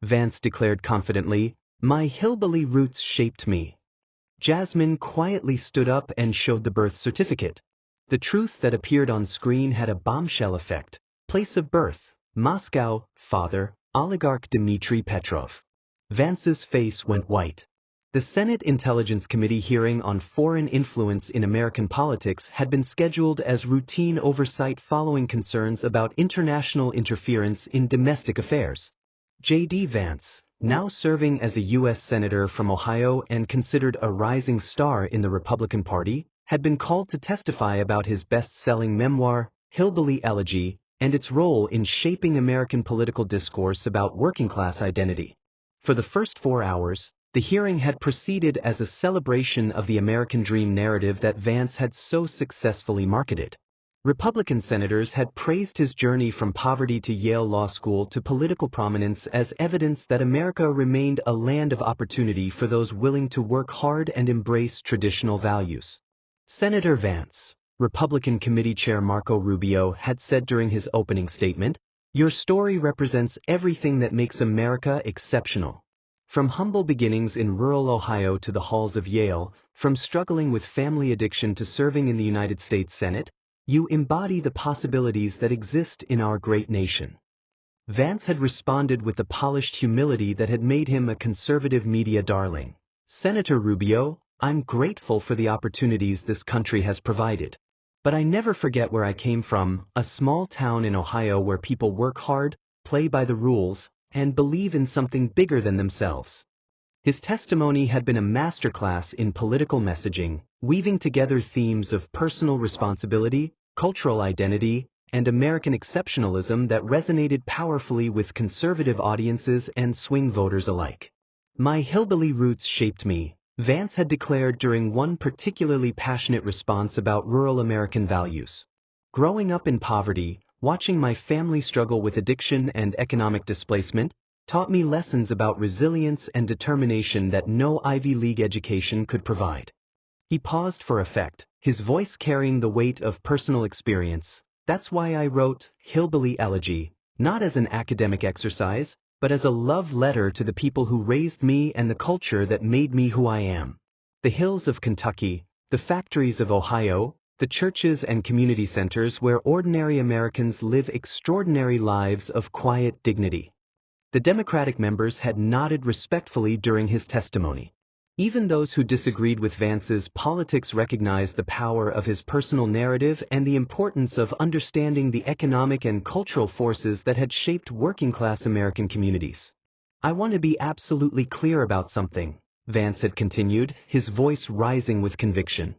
Vance declared confidently. My hillbilly roots shaped me. Jasmine quietly stood up and showed the birth certificate. The truth that appeared on screen had a bombshell effect. Place of birth, Moscow, father, oligarch Dmitry Petrov. Vance's face went white. The Senate Intelligence Committee hearing on foreign influence in American politics had been scheduled as routine oversight following concerns about international interference in domestic affairs. JD Vance, now serving as a U.S. Senator from Ohio and considered a rising star in the Republican Party, had been called to testify about his best-selling memoir, Hillbilly Elegy, and its role in shaping American political discourse about working-class identity. For the first 4 hours, the hearing had proceeded as a celebration of the American dream narrative that Vance had so successfully marketed. Republican senators had praised his journey from poverty to Yale Law School to political prominence as evidence that America remained a land of opportunity for those willing to work hard and embrace traditional values. Senator Vance, Republican Committee Chair Marco Rubio, had said during his opening statement, "Your story represents everything that makes America exceptional. From humble beginnings in rural Ohio to the halls of Yale, from struggling with family addiction to serving in the United States Senate, you embody the possibilities that exist in our great nation." Vance had responded with the polished humility that had made him a conservative media darling. Senator Rubio, I'm grateful for the opportunities this country has provided. But I never forget where I came from, a small town in Ohio where people work hard, play by the rules, and believe in something bigger than themselves. His testimony had been a masterclass in political messaging, weaving together themes of personal responsibility, cultural identity, and American exceptionalism that resonated powerfully with conservative audiences and swing voters alike. My hillbilly roots shaped me, Vance had declared during one particularly passionate response about rural American values. Growing up in poverty, watching my family struggle with addiction and economic displacement, taught me lessons about resilience and determination that no Ivy League education could provide. He paused for effect, his voice carrying the weight of personal experience. That's why I wrote Hillbilly Elegy, not as an academic exercise, but as a love letter to the people who raised me and the culture that made me who I am. The hills of Kentucky, the factories of Ohio, the churches and community centers where ordinary Americans live extraordinary lives of quiet dignity. The Democratic members had nodded respectfully during his testimony. Even those who disagreed with Vance's politics recognized the power of his personal narrative and the importance of understanding the economic and cultural forces that had shaped working-class American communities. I want to be absolutely clear about something, Vance had continued, his voice rising with conviction.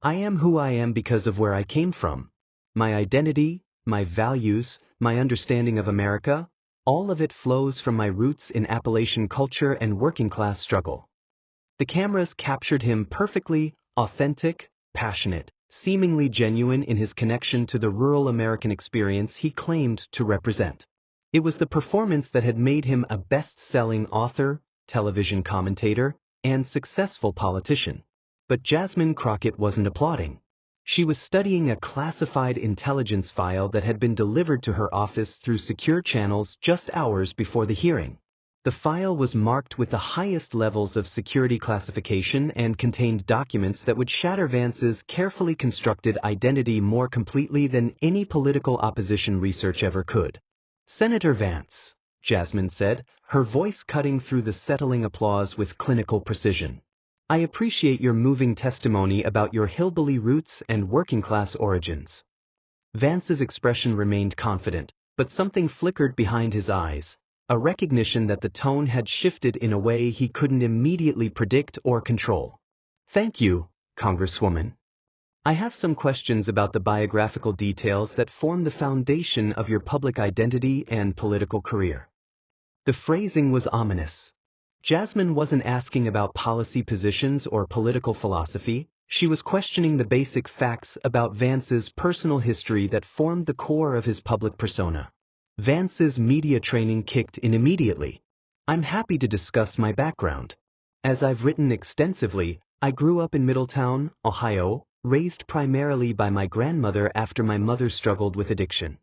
I am who I am because of where I came from. My identity, my values, my understanding of America, all of it flows from my roots in Appalachian culture and working-class struggle. The cameras captured him perfectly, authentic, passionate, seemingly genuine in his connection to the rural American experience he claimed to represent. It was the performance that had made him a best-selling author, television commentator, and successful politician. But Jasmine Crockett wasn't applauding. She was studying a classified intelligence file that had been delivered to her office through secure channels just hours before the hearing. The file was marked with the highest levels of security classification and contained documents that would shatter Vance's carefully constructed identity more completely than any political opposition research ever could. Senator Vance, Jasmine said, her voice cutting through the settling applause with clinical precision. I appreciate your moving testimony about your hillbilly roots and working-class origins. Vance's expression remained confident, but something flickered behind his eyes. A recognition that the tone had shifted in a way he couldn't immediately predict or control. Thank you, Congresswoman. I have some questions about the biographical details that form the foundation of your public identity and political career. The phrasing was ominous. Jasmine wasn't asking about policy positions or political philosophy, she was questioning the basic facts about Vance's personal history that formed the core of his public persona. Vance's media training kicked in immediately. I'm happy to discuss my background. As I've written extensively, I grew up in Middletown, Ohio, raised primarily by my grandmother after my mother struggled with addiction.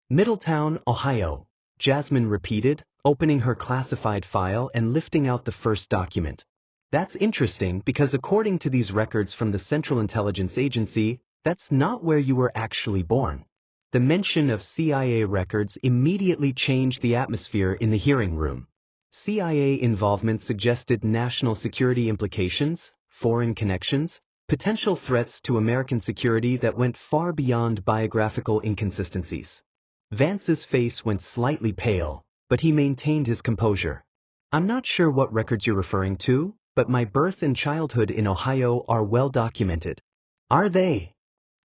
Middletown, Ohio, Jasmine repeated, opening her classified file and lifting out the first document. That's interesting because according to these records from the Central Intelligence Agency, that's not where you were actually born. The mention of CIA records immediately changed the atmosphere in the hearing room. CIA involvement suggested national security implications, foreign connections, potential threats to American security that went far beyond biographical inconsistencies. Vance's face went slightly pale, but he maintained his composure. I'm not sure what records you're referring to, but my birth and childhood in Ohio are well documented. Are they?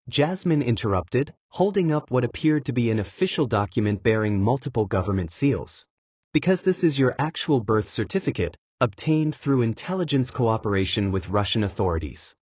Jasmine interrupted, holding up what appeared to be an official document bearing multiple government seals. Because this is your actual birth certificate, obtained through intelligence cooperation with Russian authorities.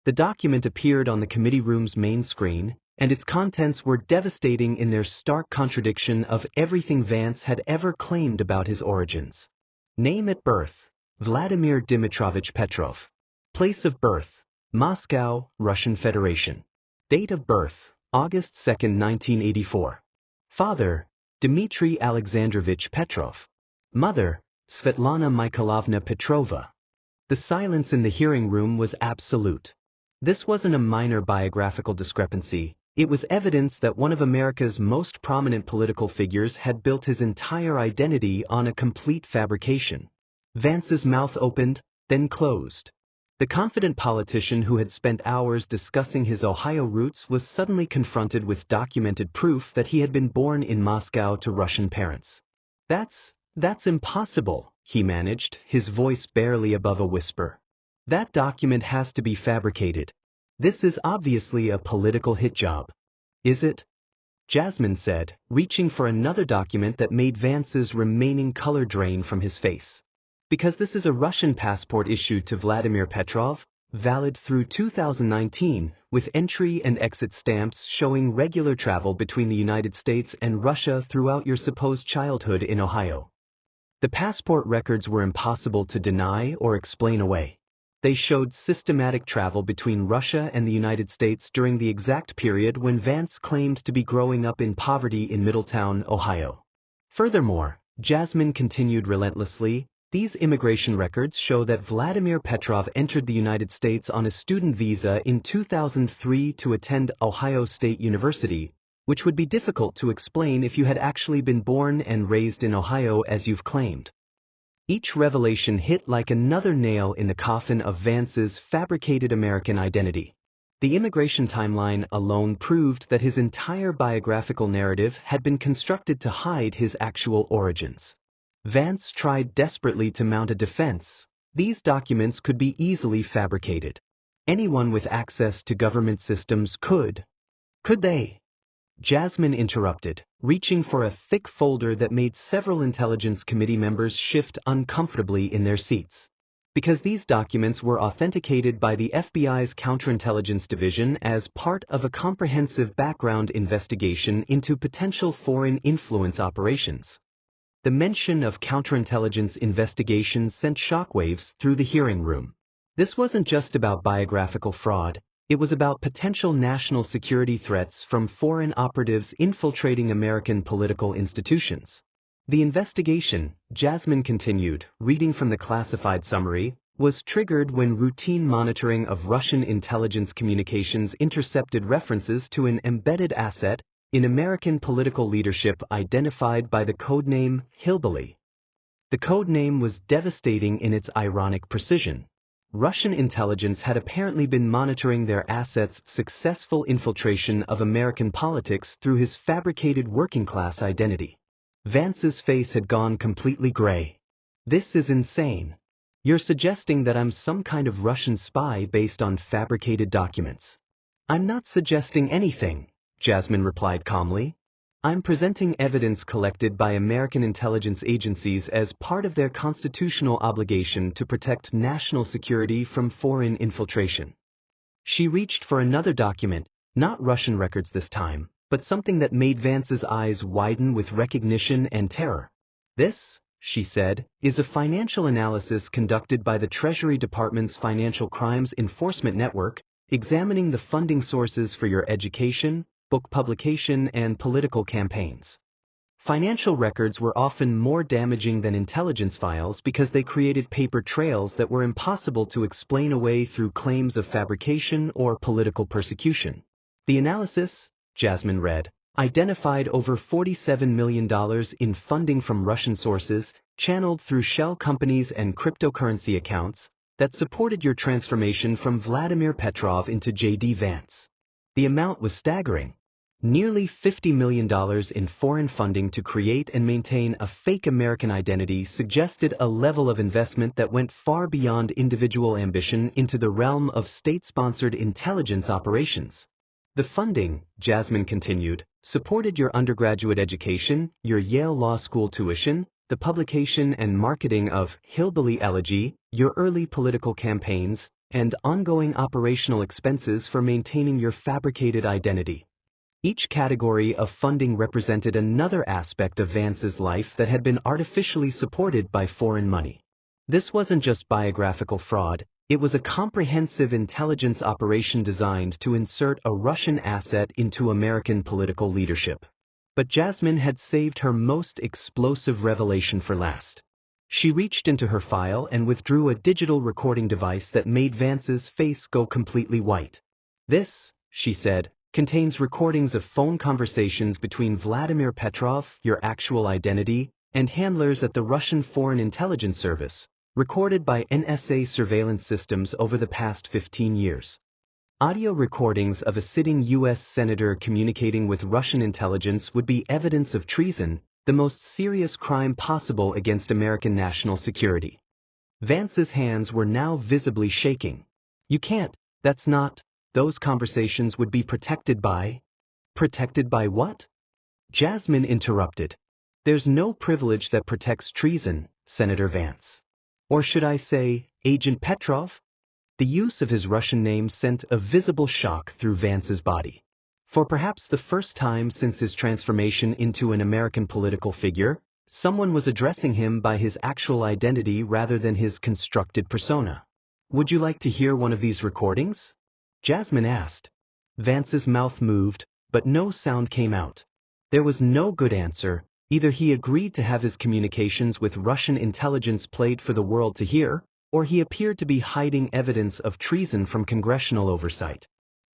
The document appeared on the committee room's main screen, and its contents were devastating in their stark contradiction of everything Vance had ever claimed about his origins. Name at birth: Vladimir Dimitrovich Petrov. Place of birth: Moscow, Russian Federation. Date of birth: August 2, 1984. Father: Dmitry Alexandrovich Petrov. Mother: Svetlana Mikhailovna Petrova. The silence in the hearing room was absolute. This wasn't a minor biographical discrepancy. It was evidence that one of America's most prominent political figures had built his entire identity on a complete fabrication. Vance's mouth opened, then closed. The confident politician who had spent hours discussing his Ohio roots was suddenly confronted with documented proof that he had been born in Moscow to Russian parents. That's impossible, he managed, his voice barely above a whisper. That document has to be fabricated. This is obviously a political hit job. Is it? Jasmine said, reaching for another document that made Vance's remaining color drain from his face. Because this is a Russian passport issued to Vladimir Petrov, valid through 2019, with entry and exit stamps showing regular travel between the United States and Russia throughout your supposed childhood in Ohio. The passport records were impossible to deny or explain away. They showed systematic travel between Russia and the United States during the exact period when Vance claimed to be growing up in poverty in Middletown, Ohio. Furthermore, Jasmine continued relentlessly, these immigration records show that Vladimir Petrov entered the United States on a student visa in 2003 to attend Ohio State University, which would be difficult to explain if you had actually been born and raised in Ohio as you've claimed. Each revelation hit like another nail in the coffin of Vance's fabricated American identity. The immigration timeline alone proved that his entire biographical narrative had been constructed to hide his actual origins. Vance tried desperately to mount a defense. These documents could be easily fabricated. Anyone with access to government systems could. Could they? Jasmine interrupted, reaching for a thick folder that made several Intelligence Committee members shift uncomfortably in their seats. Because these documents were authenticated by the FBI's Counterintelligence Division as part of a comprehensive background investigation into potential foreign influence operations. The mention of counterintelligence investigations sent shockwaves through the hearing room. This wasn't just about biographical fraud. It was about potential national security threats from foreign operatives infiltrating American political institutions. The investigation, Jasmine continued, reading from the classified summary, was triggered when routine monitoring of Russian intelligence communications intercepted references to an embedded asset in American political leadership identified by the codename Hillbilly. The codename was devastating in its ironic precision. Russian intelligence had apparently been monitoring their asset's successful infiltration of American politics through his fabricated working-class identity. Vance's face had gone completely gray. This is insane. You're suggesting that I'm some kind of Russian spy based on fabricated documents. I'm not suggesting anything, Jasmine replied calmly. I'm presenting evidence collected by American intelligence agencies as part of their constitutional obligation to protect national security from foreign infiltration. She reached for another document, not Russian records this time, but something that made Vance's eyes widen with recognition and terror. This, she said, is a financial analysis conducted by the Treasury Department's Financial Crimes Enforcement Network, examining the funding sources for your education, book publication, and political campaigns. Financial records were often more damaging than intelligence files because they created paper trails that were impossible to explain away through claims of fabrication or political persecution. The analysis, Jasmine read, identified over $47 million in funding from Russian sources, channeled through shell companies and cryptocurrency accounts, that supported your transformation from Vladimir Petrov into JD Vance. The amount was staggering. Nearly $50 million in foreign funding to create and maintain a fake American identity suggested a level of investment that went far beyond individual ambition into the realm of state-sponsored intelligence operations. The funding, Jasmine continued, supported your undergraduate education, your Yale Law School tuition, the publication and marketing of Hillbilly Elegy, your early political campaigns, and ongoing operational expenses for maintaining your fabricated identity. Each category of funding represented another aspect of Vance's life that had been artificially supported by foreign money. This wasn't just biographical fraud, it was a comprehensive intelligence operation designed to insert a Russian asset into American political leadership. But Jasmine had saved her most explosive revelation for last. She reached into her file and withdrew a digital recording device that made Vance's face go completely white. "This," she said, "contains recordings of phone conversations between Vladimir Petrov, your actual identity, and handlers at the Russian Foreign Intelligence Service, recorded by NSA surveillance systems over the past 15 years. Audio recordings of a sitting U.S. senator communicating with Russian intelligence would be evidence of treason, the most serious crime possible against American national security." Vance's hands were now visibly shaking. "You can't, that's not, those conversations would be protected by..." "Protected by what?" Jasmine interrupted. "There's no privilege that protects treason, Senator Vance. Or should I say, Agent Petrov?" The use of his Russian name sent a visible shock through Vance's body. For perhaps the first time since his transformation into an American political figure, someone was addressing him by his actual identity rather than his constructed persona. "Would you like to hear one of these recordings?" Jasmine asked. Vance's mouth moved, but no sound came out. There was no good answer. Either he agreed to have his communications with Russian intelligence played for the world to hear, or he appeared to be hiding evidence of treason from congressional oversight.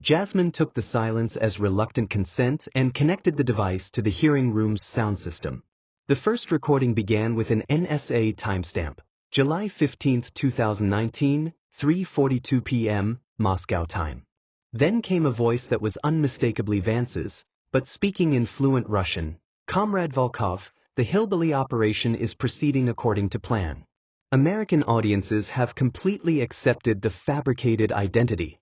Jasmine took the silence as reluctant consent and connected the device to the hearing room's sound system. The first recording began with an NSA timestamp, July 15, 2019, 3:42 p.m., Moscow time. Then came a voice that was unmistakably Vance's, but speaking in fluent Russian. "Comrade Volkov, the Hillbilly operation is proceeding according to plan. American audiences have completely accepted the fabricated identity."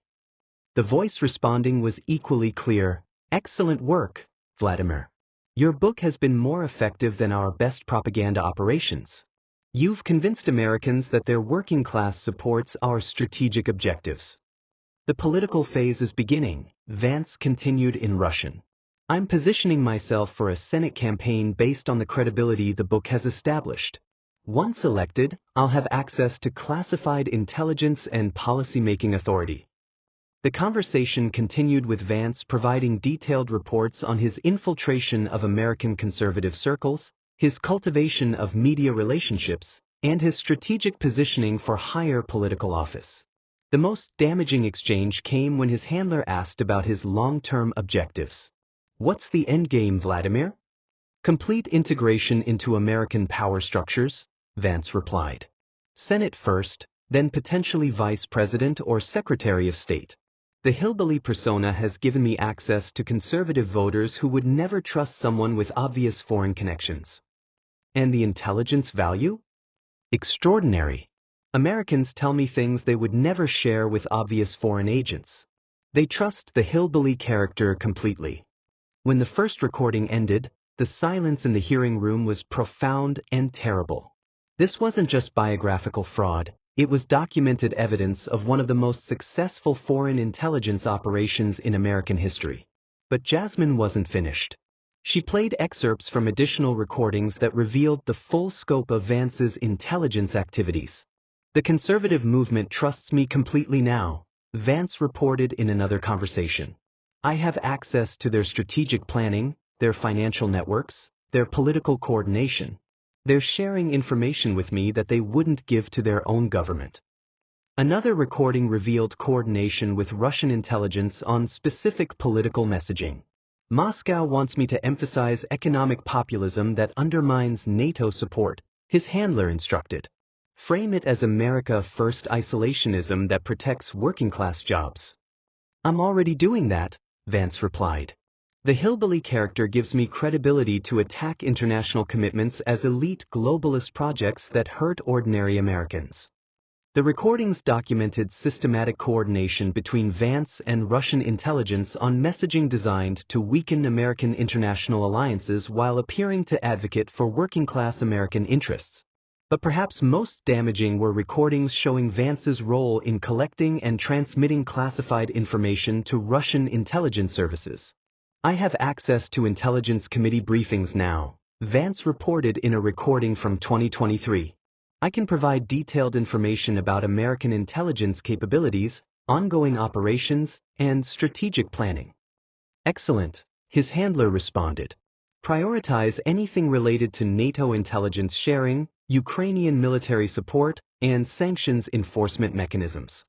The voice responding was equally clear. "Excellent work, Vladimir. Your book has been more effective than our best propaganda operations. You've convinced Americans that their working class supports our strategic objectives." "The political phase is beginning," Vance continued in Russian. "I'm positioning myself for a Senate campaign based on the credibility the book has established. Once elected, I'll have access to classified intelligence and policy-making authority." The conversation continued with Vance providing detailed reports on his infiltration of American conservative circles, his cultivation of media relationships, and his strategic positioning for higher political office. The most damaging exchange came when his handler asked about his long-term objectives. "What's the endgame, Vladimir?" "Complete integration into American power structures," Vance replied. "Senate first, then potentially Vice President or Secretary of State. The Hillbilly persona has given me access to conservative voters who would never trust someone with obvious foreign connections." "And the intelligence value?" "Extraordinary. Americans tell me things they would never share with obvious foreign agents. They trust the Hillbilly character completely." When the first recording ended, the silence in the hearing room was profound and terrible. This wasn't just biographical fraud, it was documented evidence of one of the most successful foreign intelligence operations in American history. But Jasmine wasn't finished. She played excerpts from additional recordings that revealed the full scope of Vance's intelligence activities. "The conservative movement trusts me completely now," Vance reported in another conversation. "I have access to their strategic planning, their financial networks, their political coordination. They're sharing information with me that they wouldn't give to their own government. Another recording revealed coordination with Russian intelligence on specific political messaging. Moscow wants me to emphasize economic populism that undermines NATO support, his handler instructed. Frame it as America First isolationism that protects working-class jobs. I'm already doing that, Vance replied. The Hillbilly character gives me credibility to attack international commitments as elite globalist projects that hurt ordinary Americans. The recordings documented systematic coordination between Vance and Russian intelligence on messaging designed to weaken American international alliances while appearing to advocate for working-class American interests. But perhaps most damaging were recordings showing Vance's role in collecting and transmitting classified information to Russian intelligence services. I have access to Intelligence Committee briefings now, Vance reported in a recording from 2023. I can provide detailed information about American intelligence capabilities, ongoing operations, and strategic planning. Excellent, his handler responded. Prioritize anything related to NATO intelligence sharing, Ukrainian military support, and sanctions enforcement mechanisms.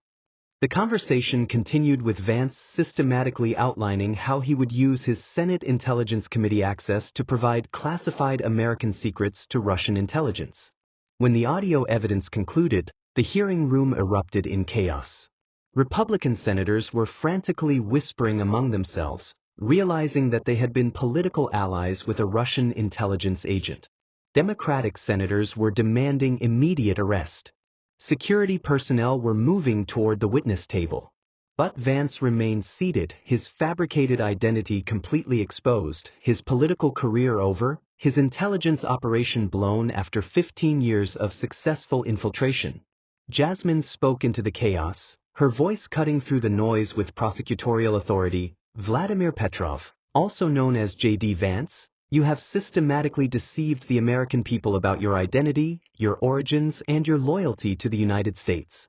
The conversation continued with Vance systematically outlining how he would use his Senate Intelligence Committee access to provide classified American secrets to Russian intelligence. When the audio evidence concluded, the hearing room erupted in chaos. Republican senators were frantically whispering among themselves, realizing that they had been political allies with a Russian intelligence agent. Democratic senators were demanding immediate arrest. Security personnel were moving toward the witness table. But Vance remained seated, his fabricated identity completely exposed, his political career over, his intelligence operation blown after 15 years of successful infiltration. Jasmine spoke into the chaos, her voice cutting through the noise with prosecutorial authority. Vladimir Petrov, also known as JD Vance, you have systematically deceived the American people about your identity, your origins, and your loyalty to the United States.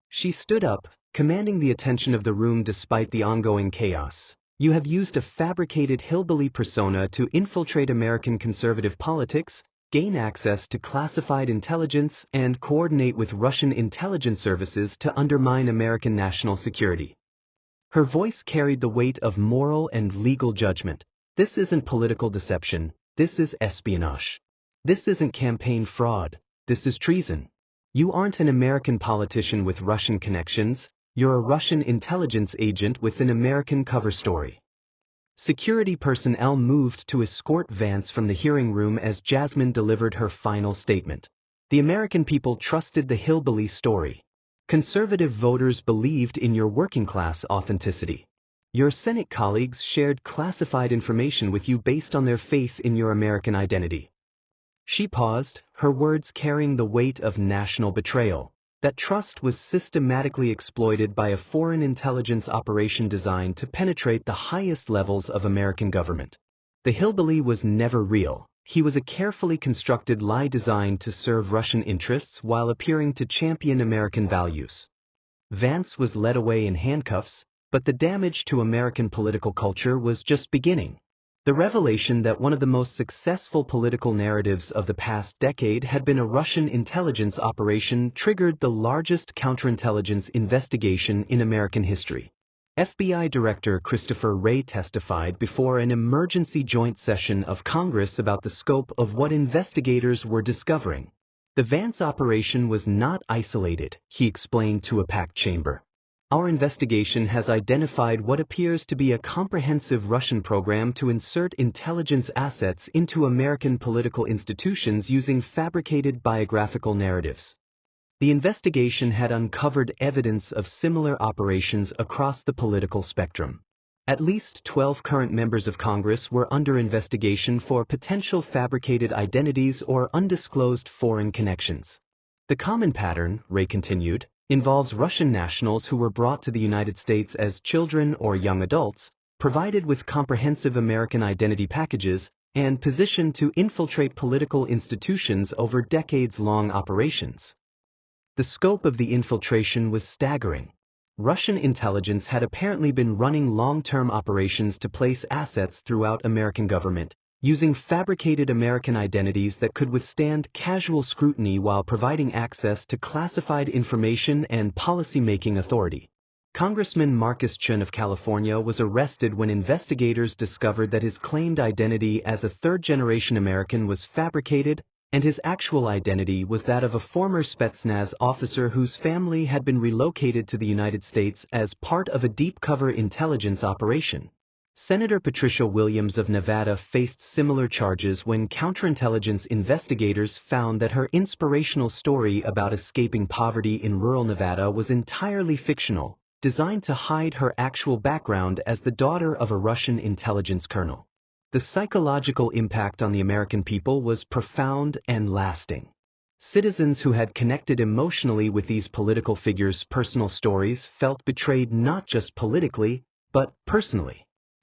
She stood up, commanding the attention of the room despite the ongoing chaos. You have used a fabricated hillbilly persona to infiltrate American conservative politics, gain access to classified intelligence, and coordinate with Russian intelligence services to undermine American national security. Her voice carried the weight of moral and legal judgment. This isn't political deception, this is espionage. This isn't campaign fraud, this is treason. You aren't an American politician with Russian connections, you're a Russian intelligence agent with an American cover story. Security personnel moved to escort Vance from the hearing room as Jasmine delivered her final statement. The American people trusted the Hillbilly story. Conservative voters believed in your working-class authenticity. Your Senate colleagues shared classified information with you based on their faith in your American identity. She paused, her words carrying the weight of national betrayal. That trust was systematically exploited by a foreign intelligence operation designed to penetrate the highest levels of American government. The Hillbilly was never real. He was a carefully constructed lie designed to serve Russian interests while appearing to champion American values. Vance was led away in handcuffs, but the damage to American political culture was just beginning. The revelation that one of the most successful political narratives of the past decade had been a Russian intelligence operation triggered the largest counterintelligence investigation in American history. FBI Director Christopher Wray testified before an emergency joint session of Congress about the scope of what investigators were discovering. The Vance operation was not isolated, he explained to a packed chamber. Our investigation has identified what appears to be a comprehensive Russian program to insert intelligence assets into American political institutions using fabricated biographical narratives. The investigation had uncovered evidence of similar operations across the political spectrum. At least 12 current members of Congress were under investigation for potential fabricated identities or undisclosed foreign connections. The common pattern, Wray continued, involves Russian nationals who were brought to the United States as children or young adults, provided with comprehensive American identity packages, and positioned to infiltrate political institutions over decades-long operations. The scope of the infiltration was staggering. Russian intelligence had apparently been running long-term operations to place assets throughout American government, using fabricated American identities that could withstand casual scrutiny while providing access to classified information and policy-making authority. Congressman Marcus Chun of California was arrested when investigators discovered that his claimed identity as a third-generation American was fabricated, and his actual identity was that of a former Spetsnaz officer whose family had been relocated to the United States as part of a deep-cover intelligence operation. Senator Patricia Williams of Nevada faced similar charges when counterintelligence investigators found that her inspirational story about escaping poverty in rural Nevada was entirely fictional, designed to hide her actual background as the daughter of a Russian intelligence colonel. The psychological impact on the American people was profound and lasting. Citizens who had connected emotionally with these political figures' personal stories felt betrayed not just politically, but personally.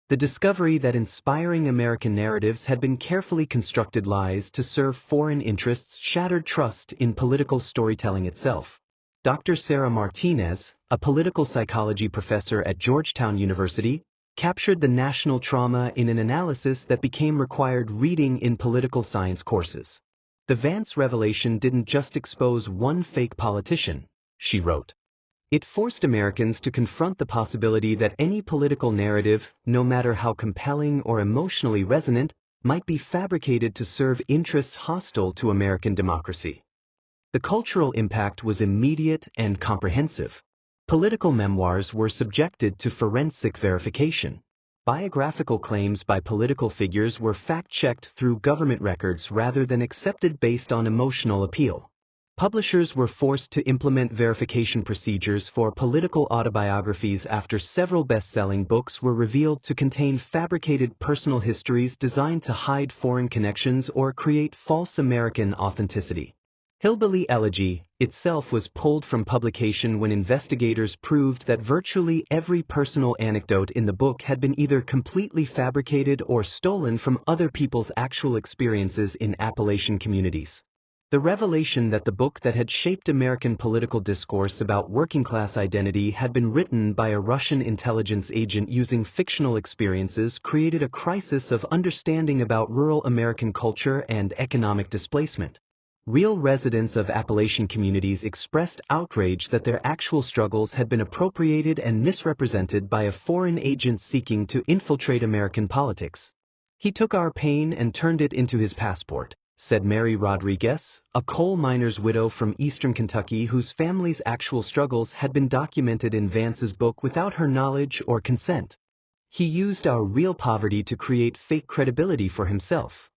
The discovery that inspiring American narratives had been carefully constructed lies to serve foreign interests shattered trust in political storytelling itself. Dr. Sarah Martinez, a political psychology professor at Georgetown University, captured the national trauma in an analysis that became required reading in political science courses. The Vance revelation didn't just expose one fake politician, she wrote. It forced Americans to confront the possibility that any political narrative, no matter how compelling or emotionally resonant, might be fabricated to serve interests hostile to American democracy. The cultural impact was immediate and comprehensive. Political memoirs were subjected to forensic verification. Biographical claims by political figures were fact-checked through government records rather than accepted based on emotional appeal. Publishers were forced to implement verification procedures for political autobiographies after several best-selling books were revealed to contain fabricated personal histories designed to hide foreign connections or create false American authenticity. Hillbilly Elegy itself was pulled from publication when investigators proved that virtually every personal anecdote in the book had been either completely fabricated or stolen from other people's actual experiences in Appalachian communities. The revelation that the book that had shaped American political discourse about working-class identity had been written by a Russian intelligence agent using fictional experiences created a crisis of understanding about rural American culture and economic displacement. Real residents of Appalachian communities expressed outrage that their actual struggles had been appropriated and misrepresented by a foreign agent seeking to infiltrate American politics. "He took our pain and turned it into his passport," said Mary Rodriguez, a coal miner's widow from eastern Kentucky whose family's actual struggles had been documented in Vance's book without her knowledge or consent. "He used our real poverty to create fake credibility for himself."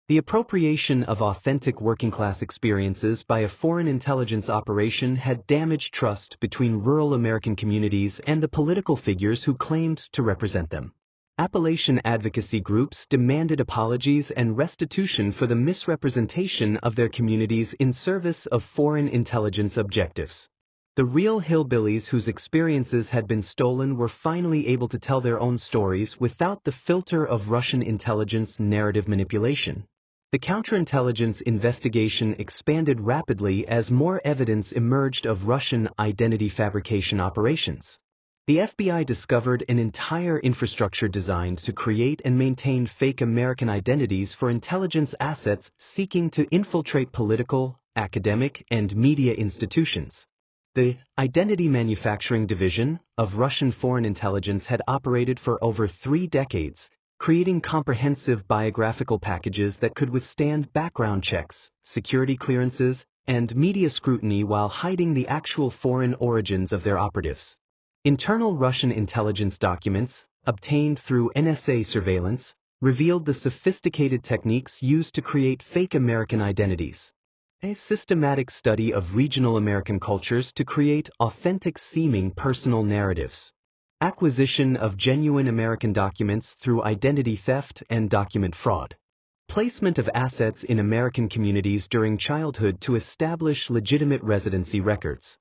The appropriation of authentic working-class experiences by a foreign intelligence operation had damaged trust between rural American communities and the political figures who claimed to represent them. Appalachian advocacy groups demanded apologies and restitution for the misrepresentation of their communities in service of foreign intelligence objectives. The real hillbillies whose experiences had been stolen were finally able to tell their own stories without the filter of Russian intelligence narrative manipulation. The counterintelligence investigation expanded rapidly as more evidence emerged of Russian identity fabrication operations. The FBI discovered an entire infrastructure designed to create and maintain fake American identities for intelligence assets seeking to infiltrate political, academic, and media institutions. The Identity Manufacturing Division of Russian Foreign Intelligence had operated for over 3 decades, creating comprehensive biographical packages that could withstand background checks, security clearances, and media scrutiny while hiding the actual foreign origins of their operatives. Internal Russian intelligence documents, obtained through NSA surveillance, revealed the sophisticated techniques used to create fake American identities. A systematic study of regional American cultures to create authentic-seeming personal narratives. Acquisition of genuine American documents through identity theft and document fraud. Placement of assets in American communities during childhood to establish legitimate residency records.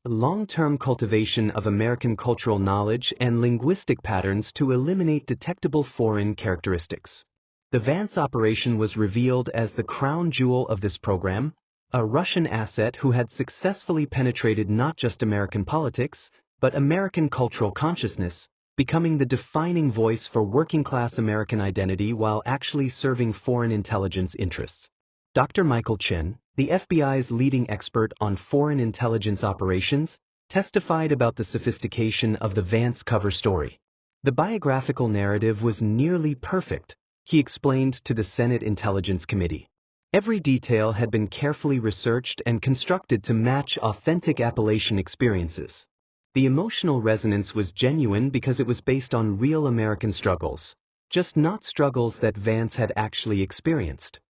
Long-term cultivation of American cultural knowledge and linguistic patterns to eliminate detectable foreign characteristics. The Vance operation was revealed as the crown jewel of this program, a Russian asset who had successfully penetrated not just American politics, but American cultural consciousness, becoming the defining voice for working-class American identity while actually serving foreign intelligence interests. Dr. Michael Chin, the FBI's leading expert on foreign intelligence operations, testified about the sophistication of the Vance cover story. The biographical narrative was nearly perfect, he explained to the Senate Intelligence Committee. Every detail had been carefully researched and constructed to match authentic Appalachian experiences. The emotional resonance was genuine because it was based on real American struggles, just not struggles that Vance had actually experienced.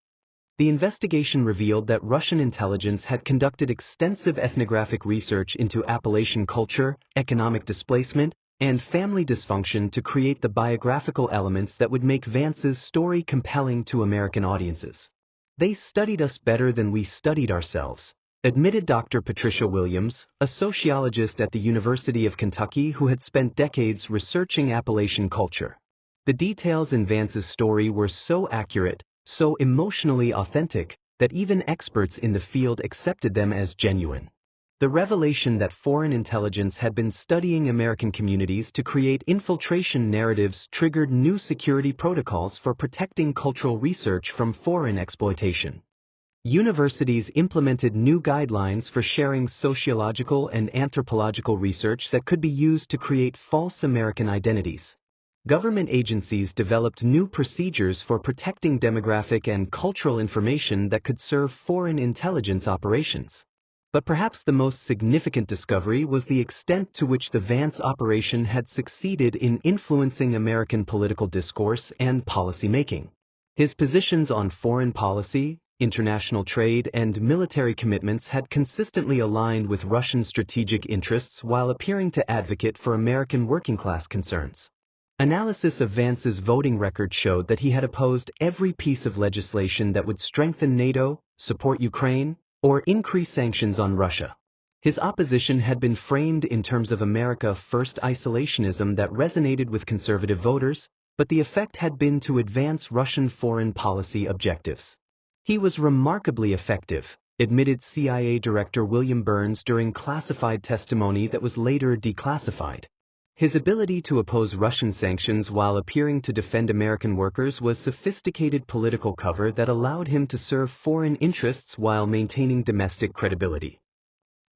The investigation revealed that Russian intelligence had conducted extensive ethnographic research into Appalachian culture, economic displacement, and family dysfunction to create the biographical elements that would make Vance's story compelling to American audiences. They studied us better than we studied ourselves, admitted Dr. Patricia Williams, a sociologist at the University of Kentucky who had spent decades researching Appalachian culture. The details in Vance's story were so accurate, so emotionally authentic, that even experts in the field accepted them as genuine. The revelation that foreign intelligence had been studying American communities to create infiltration narratives triggered new security protocols for protecting cultural research from foreign exploitation. Universities implemented new guidelines for sharing sociological and anthropological research that could be used to create false American identities. Government agencies developed new procedures for protecting demographic and cultural information that could serve foreign intelligence operations. But perhaps the most significant discovery was the extent to which the Vance operation had succeeded in influencing American political discourse and policymaking. His positions on foreign policy, international trade, and military commitments had consistently aligned with Russian strategic interests while appearing to advocate for American working-class concerns. Analysis of Vance's voting record showed that he had opposed every piece of legislation that would strengthen NATO, support Ukraine, or increase sanctions on Russia. His opposition had been framed in terms of America First isolationism that resonated with conservative voters, but the effect had been to advance Russian foreign policy objectives. He was remarkably effective, admitted CIA Director William Burns during classified testimony that was later declassified. His ability to oppose Russian sanctions while appearing to defend American workers was sophisticated political cover that allowed him to serve foreign interests while maintaining domestic credibility.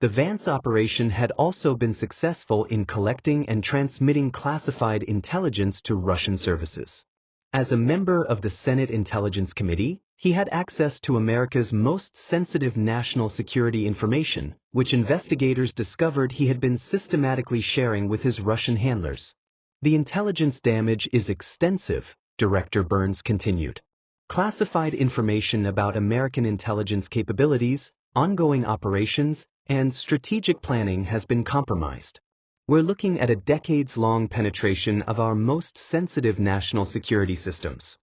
The Vance operation had also been successful in collecting and transmitting classified intelligence to Russian services. As a member of the Senate Intelligence Committee, he had access to America's most sensitive national security information, which investigators discovered he had been systematically sharing with his Russian handlers. The intelligence damage is extensive, Director Burns continued. Classified information about American intelligence capabilities, ongoing operations, and strategic planning has been compromised. We're looking at a decades-long penetration of our most sensitive national security systems.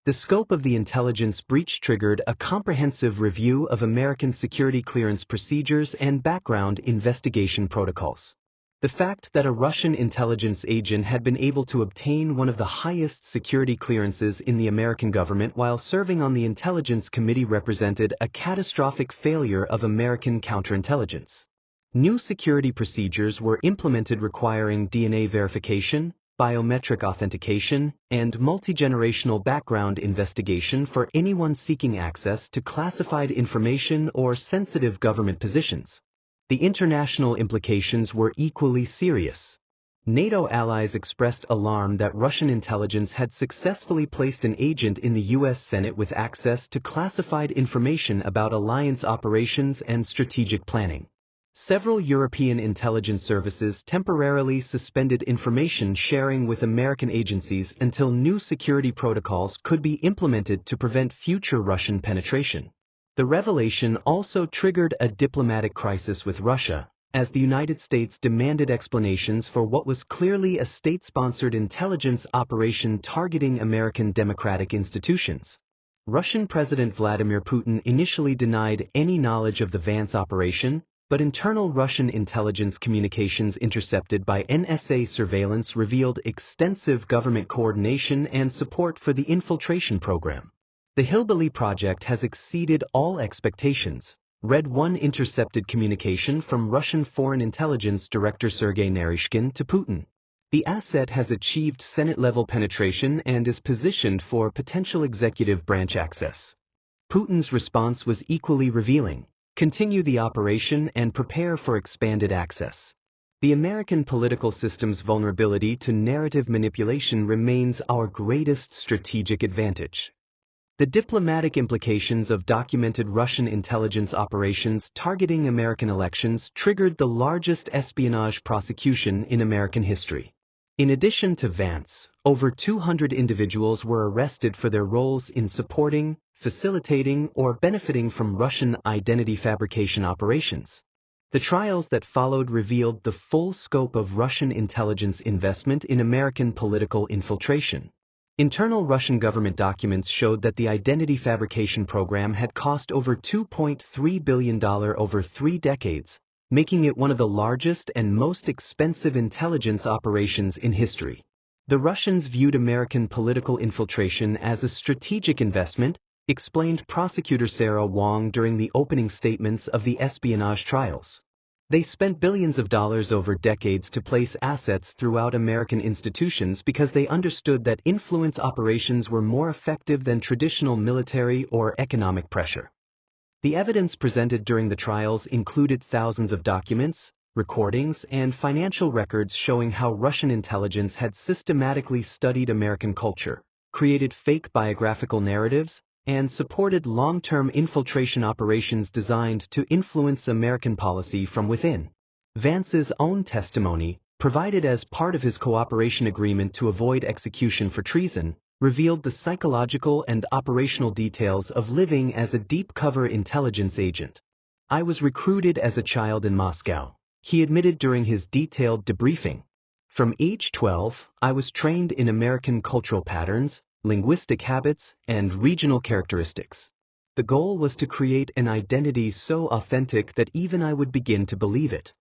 The scope of the intelligence breach triggered a comprehensive review of American security clearance procedures and background investigation protocols. The fact that a Russian intelligence agent had been able to obtain one of the highest security clearances in the American government while serving on the Intelligence Committee represented a catastrophic failure of American counterintelligence. New security procedures were implemented requiring DNA verification, biometric authentication, and multi-generational background investigation for anyone seeking access to classified information or sensitive government positions. The international implications were equally serious. NATO allies expressed alarm that Russian intelligence had successfully placed an agent in the U.S. Senate with access to classified information about alliance operations and strategic planning. Several European intelligence services temporarily suspended information sharing with American agencies until new security protocols could be implemented to prevent future Russian penetration. The revelation also triggered a diplomatic crisis with Russia, as the United States demanded explanations for what was clearly a state-sponsored intelligence operation targeting American democratic institutions. Russian President Vladimir Putin initially denied any knowledge of the Vance operation, but internal Russian intelligence communications intercepted by NSA surveillance revealed extensive government coordination and support for the infiltration program. The Hillbilly project has exceeded all expectations, read one intercepted communication from Russian Foreign Intelligence Director Sergei Naryshkin to Putin. The asset has achieved Senate-level penetration and is positioned for potential executive branch access. Putin's response was equally revealing: continue the operation and prepare for expanded access. The American political system's vulnerability to narrative manipulation remains our greatest strategic advantage. The diplomatic implications of documented Russian intelligence operations targeting American elections triggered the largest espionage prosecution in American history. In addition to Vance, over 200 individuals were arrested for their roles in supporting, facilitating, or benefiting from Russian identity fabrication operations. The trials that followed revealed the full scope of Russian intelligence investment in American political infiltration. Internal Russian government documents showed that the identity fabrication program had cost over $2.3 billion over 3 decades, making it one of the largest and most expensive intelligence operations in history. The Russians viewed American political infiltration as a strategic investment, explained prosecutor Sarah Wong during the opening statements of the espionage trials. They spent billions of dollars over decades to place assets throughout American institutions because they understood that influence operations were more effective than traditional military or economic pressure. The evidence presented during the trials included thousands of documents, recordings, and financial records showing how Russian intelligence had systematically studied American culture, created fake biographical narratives, and supported long-term infiltration operations designed to influence American policy from within. Vance's own testimony, provided as part of his cooperation agreement to avoid execution for treason, revealed the psychological and operational details of living as a deep-cover intelligence agent. "I was recruited as a child in Moscow," he admitted during his detailed debriefing. "From age 12, I was trained in American cultural patterns, linguistic habits, and regional characteristics. The goal was to create an identity so authentic that even I would begin to believe it."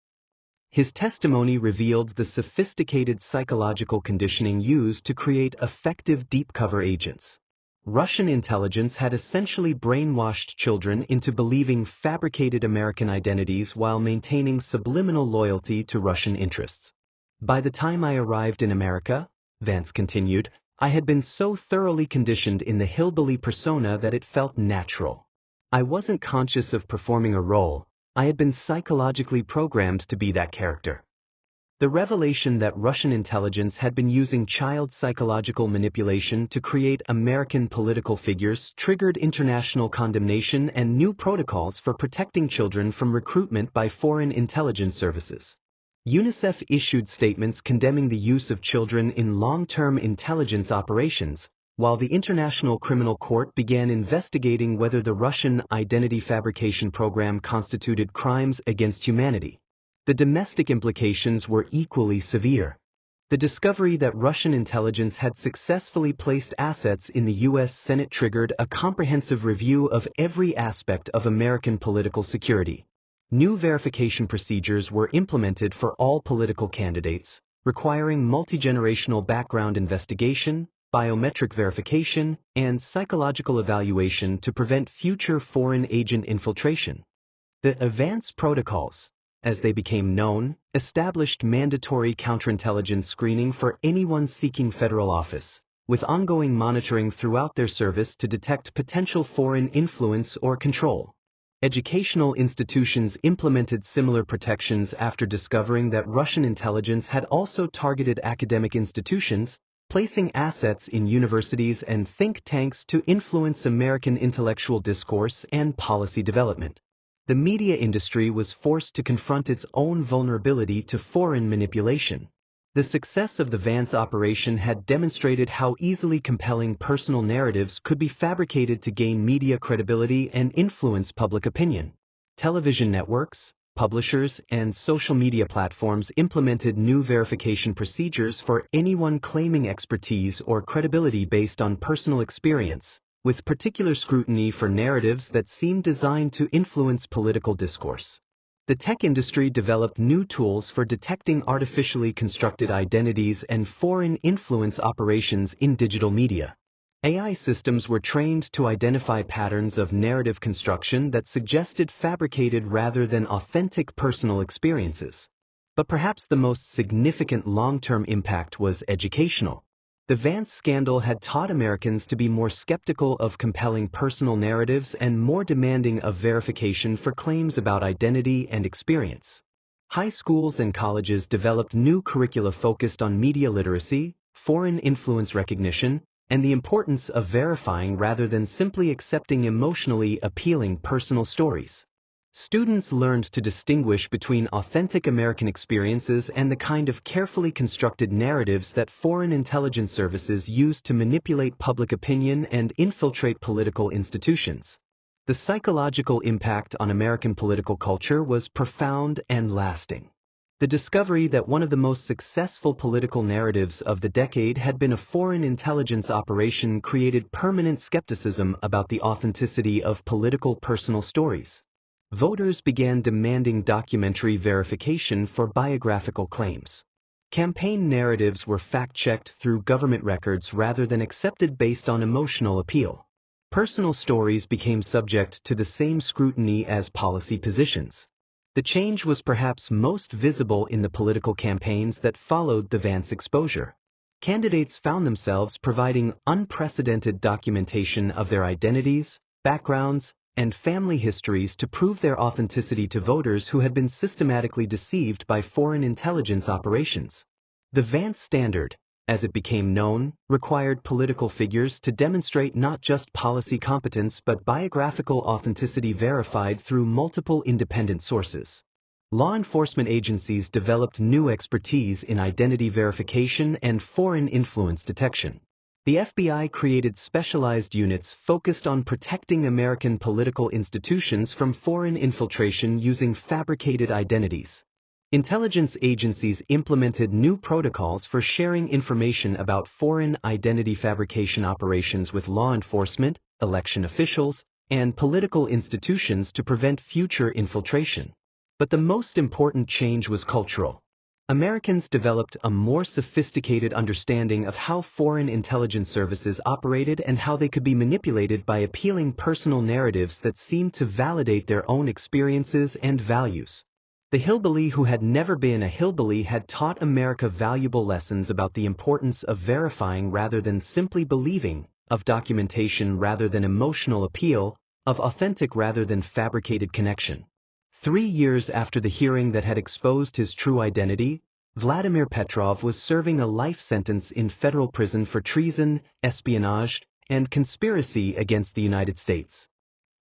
His testimony revealed the sophisticated psychological conditioning used to create effective deep-cover agents. Russian intelligence had essentially brainwashed children into believing fabricated American identities while maintaining subliminal loyalty to Russian interests. "By the time I arrived in America," Vance continued, "I had been so thoroughly conditioned in the hillbilly persona that it felt natural. I wasn't conscious of performing a role. I had been psychologically programmed to be that character." The revelation that Russian intelligence had been using child psychological manipulation to create American political figures triggered international condemnation and new protocols for protecting children from recruitment by foreign intelligence services. UNICEF issued statements condemning the use of children in long-term intelligence operations, while the International Criminal Court began investigating whether the Russian identity fabrication program constituted crimes against humanity. The domestic implications were equally severe. The discovery that Russian intelligence had successfully placed assets in the U.S. Senate triggered a comprehensive review of every aspect of American political security. New verification procedures were implemented for all political candidates, requiring multi-generational background investigation, biometric verification, and psychological evaluation to prevent future foreign agent infiltration. The Vance protocols, as they became known, established mandatory counterintelligence screening for anyone seeking federal office, with ongoing monitoring throughout their service to detect potential foreign influence or control. Educational institutions implemented similar protections after discovering that Russian intelligence had also targeted academic institutions, placing assets in universities and think tanks to influence American intellectual discourse and policy development. The media industry was forced to confront its own vulnerability to foreign manipulation. The success of the Vance operation had demonstrated how easily compelling personal narratives could be fabricated to gain media credibility and influence public opinion. Television networks, publishers, and social media platforms implemented new verification procedures for anyone claiming expertise or credibility based on personal experience, with particular scrutiny for narratives that seemed designed to influence political discourse. The tech industry developed new tools for detecting artificially constructed identities and foreign influence operations in digital media. AI systems were trained to identify patterns of narrative construction that suggested fabricated rather than authentic personal experiences. But perhaps the most significant long-term impact was educational. The Vance scandal had taught Americans to be more skeptical of compelling personal narratives and more demanding of verification for claims about identity and experience. High schools and colleges developed new curricula focused on media literacy, foreign influence recognition, and the importance of verifying rather than simply accepting emotionally appealing personal stories. Students learned to distinguish between authentic American experiences and the kind of carefully constructed narratives that foreign intelligence services use to manipulate public opinion and infiltrate political institutions. The psychological impact on American political culture was profound and lasting. The discovery that one of the most successful political narratives of the decade had been a foreign intelligence operation created permanent skepticism about the authenticity of political personal stories. Voters began demanding documentary verification for biographical claims. Campaign narratives were fact-checked through government records rather than accepted based on emotional appeal. Personal stories became subject to the same scrutiny as policy positions. The change was perhaps most visible in the political campaigns that followed the Vance exposure. Candidates found themselves providing unprecedented documentation of their identities, backgrounds, and family histories to prove their authenticity to voters who had been systematically deceived by foreign intelligence operations. The Vance Standard, as it became known, required political figures to demonstrate not just policy competence but biographical authenticity verified through multiple independent sources. Law enforcement agencies developed new expertise in identity verification and foreign influence detection. The FBI created specialized units focused on protecting American political institutions from foreign infiltration using fabricated identities. Intelligence agencies implemented new protocols for sharing information about foreign identity fabrication operations with law enforcement, election officials, and political institutions to prevent future infiltration. But the most important change was cultural. Americans developed a more sophisticated understanding of how foreign intelligence services operated and how they could be manipulated by appealing personal narratives that seemed to validate their own experiences and values. The hillbilly who had never been a hillbilly had taught America valuable lessons about the importance of verifying rather than simply believing, of documentation rather than emotional appeal, of authentic rather than fabricated connection. 3 years after the hearing that had exposed his true identity, Vladimir Petrov was serving a life sentence in federal prison for treason, espionage, and conspiracy against the United States.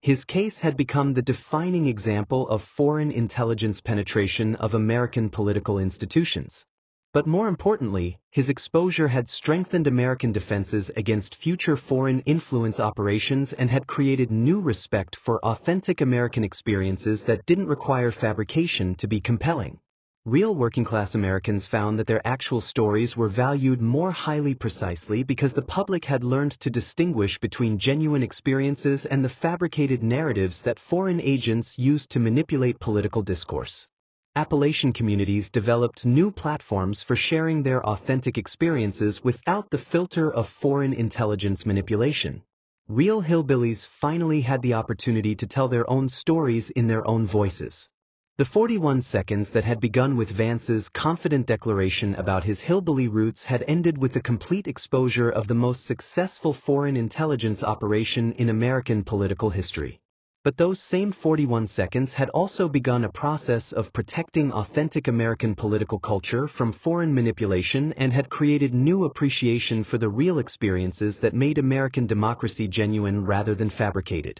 His case had become the defining example of foreign intelligence penetration of American political institutions. But more importantly, his exposure had strengthened American defenses against future foreign influence operations and had created new respect for authentic American experiences that didn't require fabrication to be compelling. Real working-class Americans found that their actual stories were valued more highly precisely because the public had learned to distinguish between genuine experiences and the fabricated narratives that foreign agents used to manipulate political discourse. Appalachian communities developed new platforms for sharing their authentic experiences without the filter of foreign intelligence manipulation. Real hillbillies finally had the opportunity to tell their own stories in their own voices. The 41 seconds that had begun with Vance's confident declaration about his hillbilly roots had ended with the complete exposure of the most successful foreign intelligence operation in American political history. But those same 41 seconds had also begun a process of protecting authentic American political culture from foreign manipulation and had created new appreciation for the real experiences that made American democracy genuine rather than fabricated.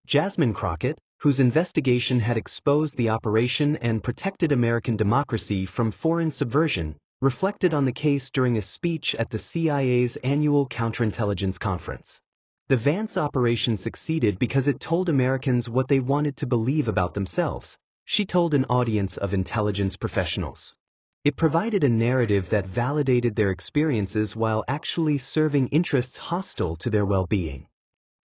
Jasmine Crockett, whose investigation had exposed the operation and protected American democracy from foreign subversion, reflected on the case during a speech at the CIA's annual counterintelligence conference. The Vance operation succeeded because it told Americans what they wanted to believe about themselves, she told an audience of intelligence professionals. It provided a narrative that validated their experiences while actually serving interests hostile to their well-being.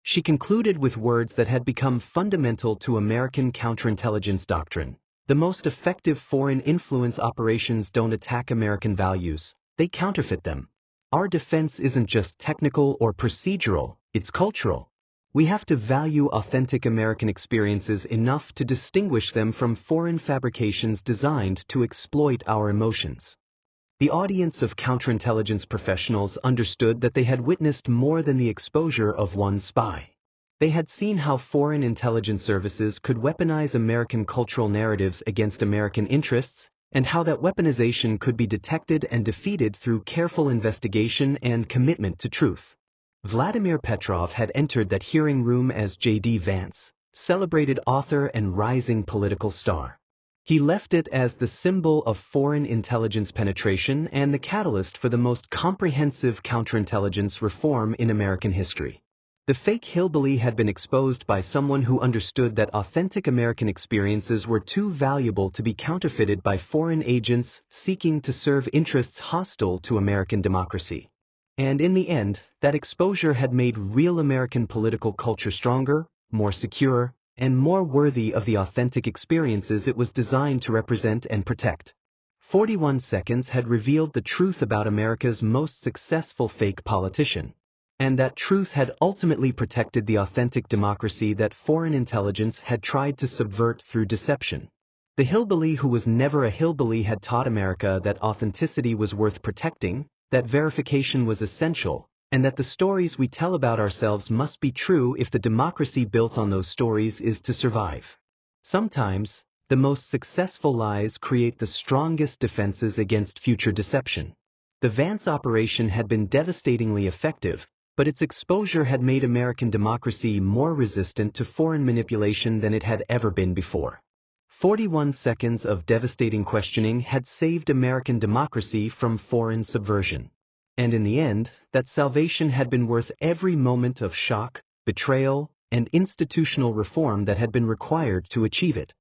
She concluded with words that had become fundamental to American counterintelligence doctrine. The most effective foreign influence operations don't attack American values, they counterfeit them. Our defense isn't just technical or procedural, it's cultural. We have to value authentic American experiences enough to distinguish them from foreign fabrications designed to exploit our emotions. The audience of counterintelligence professionals understood that they had witnessed more than the exposure of one spy. They had seen how foreign intelligence services could weaponize American cultural narratives against American interests, and how that weaponization could be detected and defeated through careful investigation and commitment to truth. Vladimir Petrov had entered that hearing room as JD Vance, celebrated author and rising political star. He left it as the symbol of foreign intelligence penetration and the catalyst for the most comprehensive counterintelligence reform in American history. The fake hillbilly had been exposed by someone who understood that authentic American experiences were too valuable to be counterfeited by foreign agents seeking to serve interests hostile to American democracy. And in the end, that exposure had made real American political culture stronger, more secure, and more worthy of the authentic experiences it was designed to represent and protect. 41 Seconds had revealed the truth about America's most successful fake politician. And that truth had ultimately protected the authentic democracy that foreign intelligence had tried to subvert through deception. The hillbilly who was never a hillbilly had taught America that authenticity was worth protecting, that verification was essential, and that the stories we tell about ourselves must be true if the democracy built on those stories is to survive. Sometimes, the most successful lies create the strongest defenses against future deception. The Vance operation had been devastatingly effective, but its exposure had made American democracy more resistant to foreign manipulation than it had ever been before. 41 seconds of devastating questioning had saved American democracy from foreign subversion. And in the end, that salvation had been worth every moment of shock, betrayal, and institutional reform that had been required to achieve it.